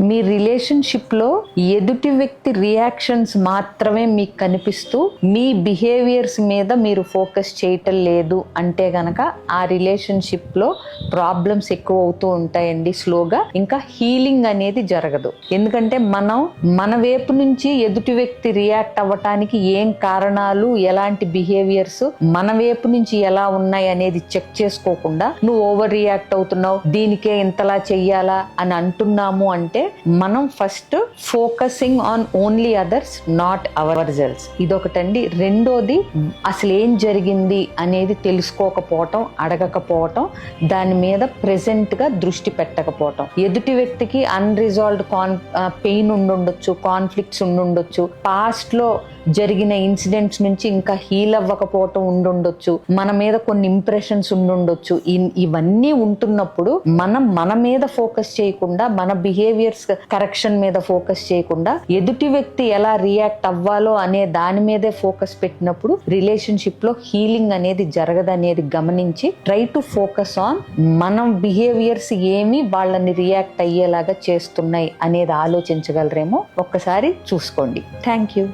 మీ relationship లో ఎదుటి వ్యక్తి రియాక్షన్స్ మాత్రమే మీకు కనిపిస్తూ మీ బిహేవియర్స్ మీద మీరు ఫోకస్ చేయటం లేదు అంటే గనక ఆ రిలేషన్షిప్ లో ప్రాబ్లమ్స్ ఎక్కువ అవుతూ ఉంటాయండి స్లోగా. ఇంకా హీలింగ్ అనేది జరగదు. ఎందుకంటే మనం మన వైపు నుంచి ఎదుటి వ్యక్తి రియాక్ట్ అవ్వటానికి ఏం కారణాలు, ఎలాంటి బిహేవియర్స్ మన వైపు నుంచి ఎలా ఉన్నాయి అనేది చెక్ చేసుకోకుండా నువ్వు ఓవర్ రియాక్ట్ అవుతున్నావు, దీనికే ఇంతలా చెయ్యాలా అని అంటున్నాము అంటే మనం first focusing on only others, not our selves. ఇదొకటండి. రెండోది, అసలు ఏం జరిగింది అనేది తెలుసుకోకపోవటం, అడగకపోవటం, దాని మీద ప్రెసెంట్ గా దృష్టి పెట్టకపోవటం. ఎదుటి వ్యక్తికి అన్రిజాల్వ్డ్ పెయిన్ ఉండుండొచ్చు, కాన్ఫ్లిక్ట్స్ ఉండుండొచ్చు, పాస్ట్ లో జరిగిన ఇన్సిడెంట్స్ నుంచి ఇంకా హీల్ అవ్వకపోవటం ఉండుండొచ్చు, మన మీద కొన్ని ఇంప్రెషన్స్ ఉండుండొచ్చు. ఇవన్నీ ఉంటున్నప్పుడు మనం మన మీద ఫోకస్ చేయకుండా, మన బిహేవియర్స్ కరెక్షన్ మీద ఫోకస్ చేయకుండా ఎదుటి వ్యక్తి ఎలా రియాక్ట్ అవ్వాలో అనే దాని మీదే ఫోకస్ పెట్టినప్పుడు రిలేషన్షిప్ లో హీలింగ్ అనేది జరగదనేది గమనించి ట్రై టు ఫోకస్ ఆన్ మనం బిహేవియర్స్ ఏమి వాళ్ళని రియాక్ట్ అయ్యేలాగా చేస్తున్నాయి అనేది ఆలోచించగలరేమో ఒక్కసారి చూసుకోండి. Thank you.